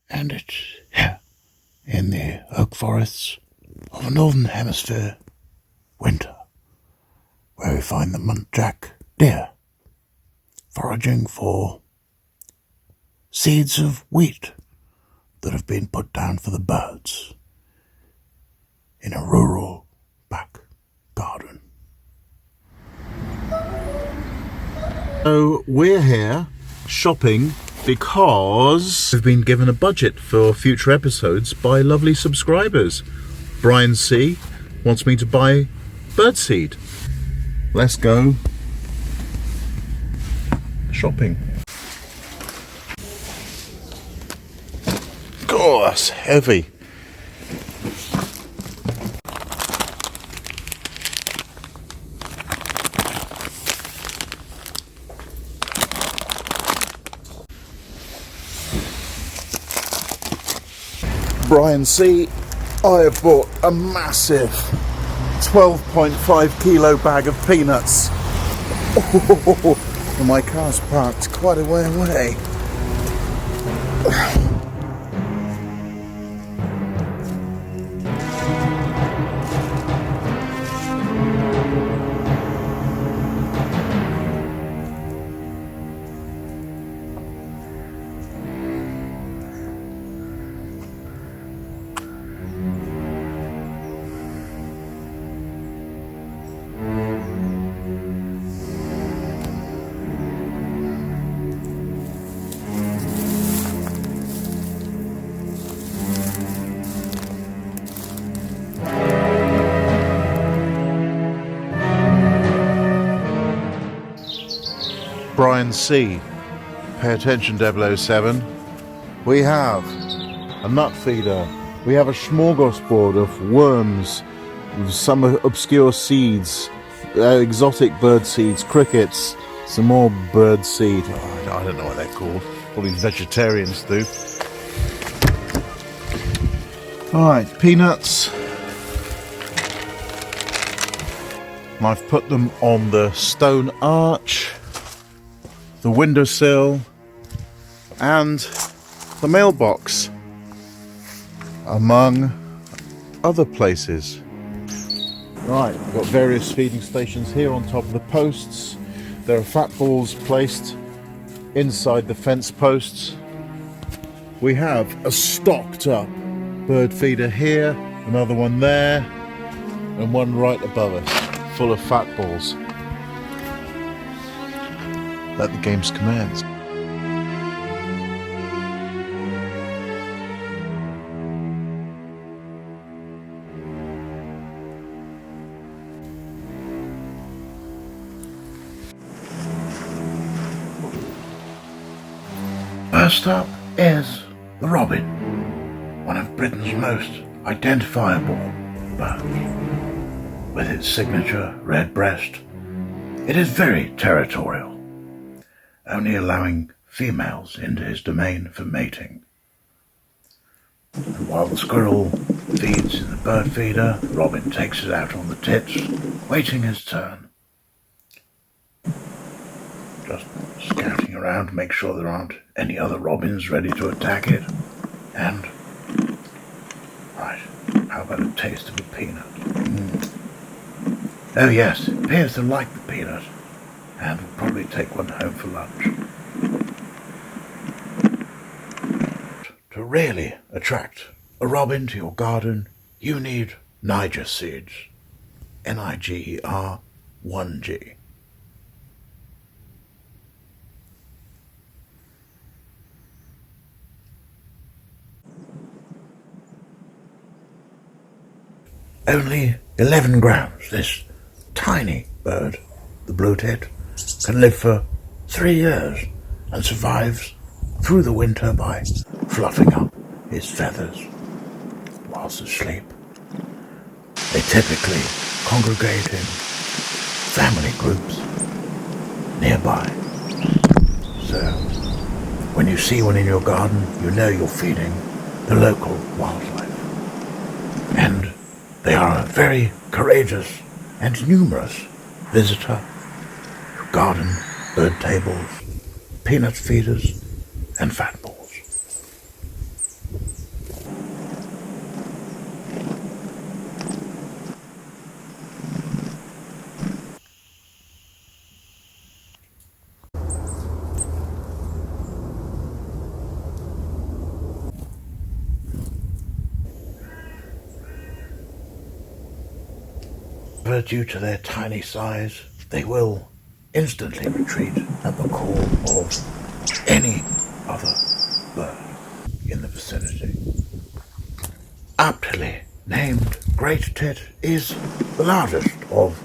And it's here, in the oak forests of the northern hemisphere, winter, where we find the muntjac deer foraging for seeds of wheat that have been put down for the birds in a rural back garden. So we're here shopping because we've been given a budget for future episodes by lovely subscribers. Brian C. wants me to buy birdseed. Let's go shopping. Oh, that's heavy. Brian C, I have bought a massive 12.5 kilo bag of peanuts. Oh, my car's parked quite a way away. Brian C, pay attention 007, we have a nut feeder, we have a smorgasbord of worms, some obscure seeds, exotic bird seeds, crickets, some more bird seed, I don't know what they're called, all these vegetarians do. Alright, peanuts, I've put them on the stone arch, the windowsill and the mailbox, among other places. Right, we've got various feeding stations here on top of the posts. There are fat balls placed inside the fence posts. We have a stocked up bird feeder here, another one there, and one right above us, full of fat balls. Let the games commence. First up is the robin, one of Britain's most identifiable birds. With its signature red breast, it is very territorial, only allowing females into his domain for mating. And while the squirrel feeds in the bird feeder, the robin takes it out on the tits, waiting his turn. Just scouting around to make sure there aren't any other robins ready to attack it. And, right, how about a taste of a peanut? Oh yes, it appears to like the peanut, and will probably take one home for lunch. To really attract a robin to your garden, you need Niger seeds. Niger 1G. Only 11 grams, this tiny bird, the blue tit, can live for 3 years and survives through the winter by fluffing up his feathers whilst asleep. They typically congregate in family groups nearby. So when you see one in your garden, you know you're feeding the local wildlife. And they are a very courageous and numerous visitor to garden, bird tables, peanut feeders, and fat balls. But due to their tiny size, they will instantly retreat at the call of any other bird in the vicinity. Aptly named Great Tit is the largest of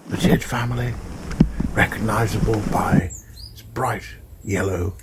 the tit family, recognizable by its bright yellow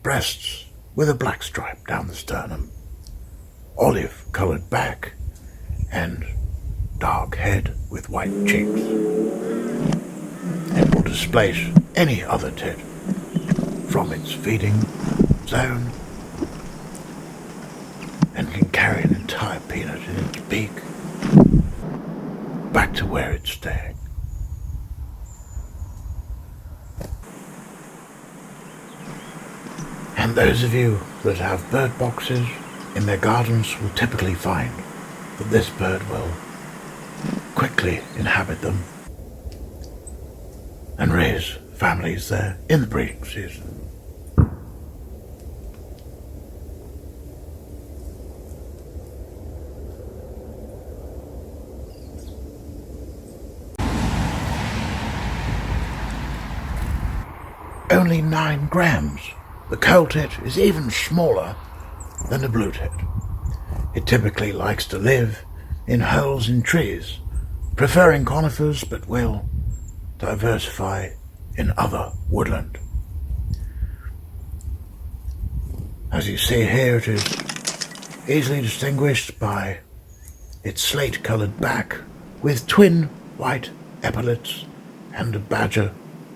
breasts with a black stripe down the sternum, olive-coloured back, and dark head with white cheeks. It will displace any other tit from its feeding zone and can carry an entire peanut in its beak back to where it's staying. And those of you that have bird boxes in their gardens will typically find that this bird will quickly inhabit them and raise families there in the breeding season. Only 9 grams. The coal tit is even smaller than the blue tit. It typically likes to live in holes in trees, preferring conifers, but will diversify in other woodland. As you see here, it is easily distinguished by its slate-coloured back with twin white epaulets and a badger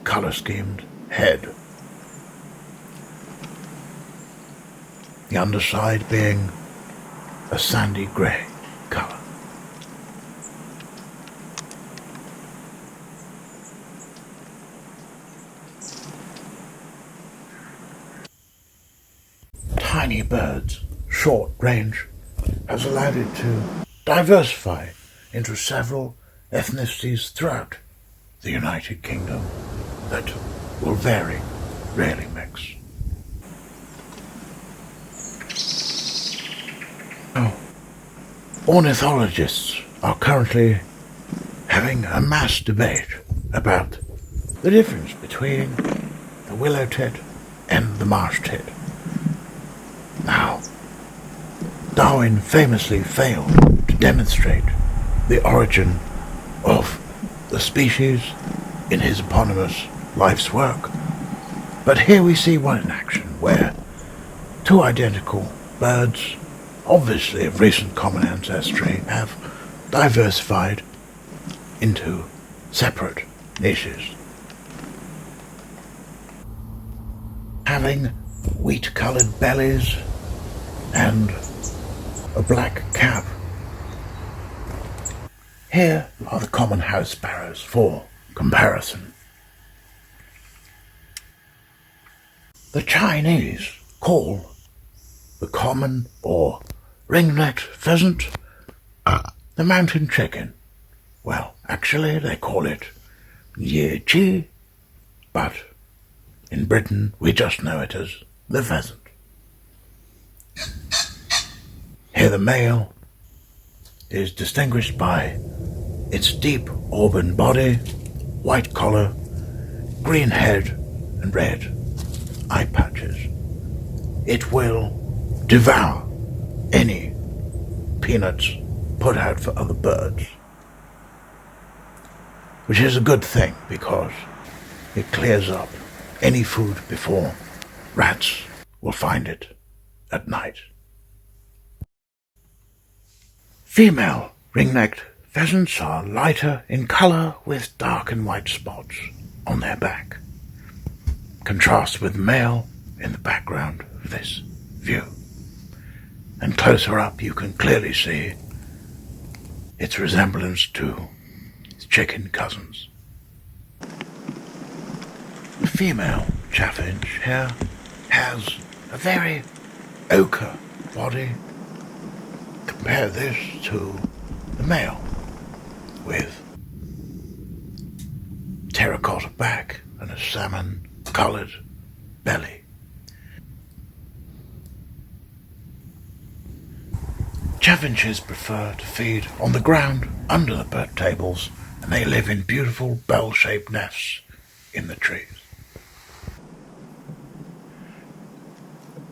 colour-schemed head. The underside being a sandy grey colour. Tiny birds, short range, has allowed it to diversify into several ethnicities throughout the United Kingdom that will very rarely mix. Ornithologists are currently having a mass debate about the difference between the willow tit and the marsh tit. Now, Darwin famously failed to demonstrate the origin of the species in his eponymous life's work, but here we see one in action where 2 identical birds, obviously of recent common ancestry, have diversified into separate niches. Having wheat-coloured bellies and a black cap. Here are the common house sparrows for comparison. The Chinese call the common or ring-necked pheasant the mountain chicken. Well, actually they call it ye chi, but in Britain we just know it as the pheasant. Here the male is distinguished by its deep auburn body, white collar, green head and red eye patches. It will devour any peanuts put out for other birds, which is a good thing because it clears up any food before rats will find it at night. Female ring-necked pheasants are lighter in colour with dark and white spots on their back. Contrasts with male in the background of this view. And closer up you can clearly see its resemblance to its chicken cousins. The female chaffinch here has a very ochre body. Compare this to the male with terracotta back and a salmon-coloured belly. Chaffinches prefer to feed on the ground under the bird tables and they live in beautiful bell-shaped nests in the trees.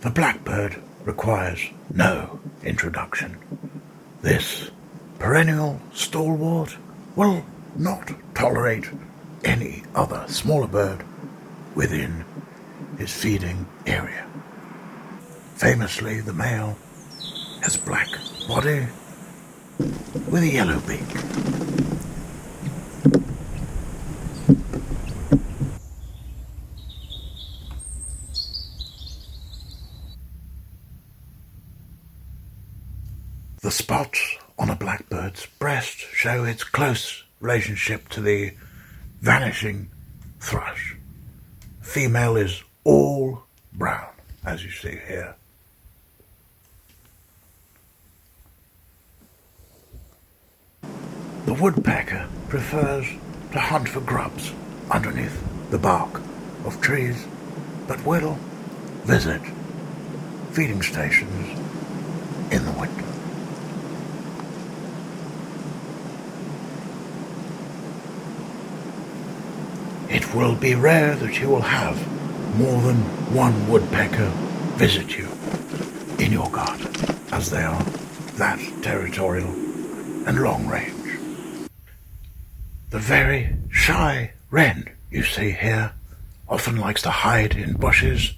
The blackbird requires no introduction. This perennial stalwart will not tolerate any other smaller bird within his feeding area. Famously, the male has a black body with a yellow beak. The spots on a blackbird's breast show its close relationship to the vanishing thrush. Female is all brown, as you see here. The woodpecker prefers to hunt for grubs underneath the bark of trees, but will visit feeding stations in the winter. It will be rare that you will have more than one woodpecker visit you in your garden, as they are that territorial and long range. The very shy wren you see here often likes to hide in bushes,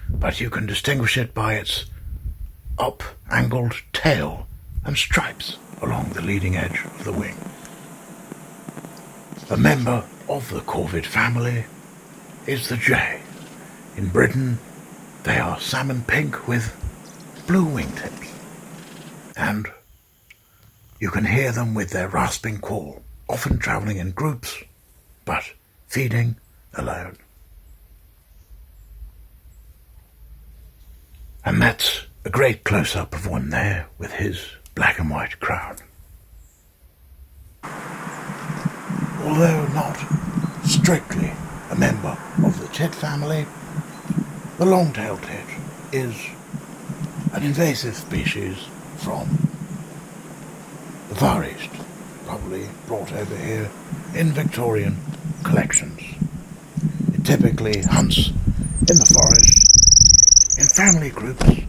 but you can distinguish it by its up-angled tail and stripes along the leading edge of the wing. A member of the corvid family is the jay. In Britain, they are salmon pink with blue wingtips, and you can hear them with their rasping call, often travelling in groups, but feeding alone. And that's a great close-up of one there with his black and white crown. Although not strictly a member of the tit family, the long-tailed tit is an invasive species from the Far East, probably brought over here in Victorian collections. It typically hunts in the forest in family groups,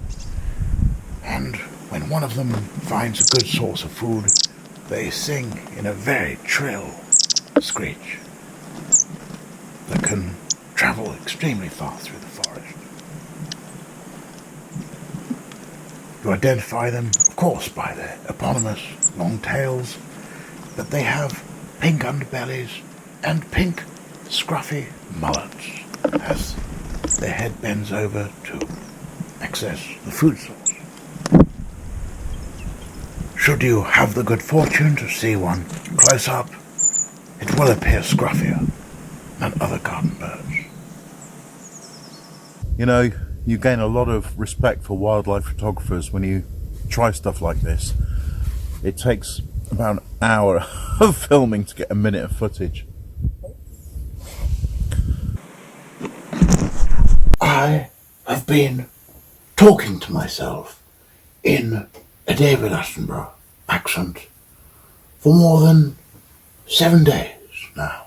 and when one of them finds a good source of food, they sing in a very shrill screech that can travel extremely far through the forest. You identify them, of course, by their eponymous long tails, but they have pink underbellies and pink scruffy mullets as their head bends over to access the food source. Should you have the good fortune to see one close up, it will appear scruffier than other garden birds. You know, you gain a lot of respect for wildlife photographers when you try stuff like this. It takes about an hour of filming to get a minute of footage. I have been talking to myself in a David Attenborough accent for more than 7 days now.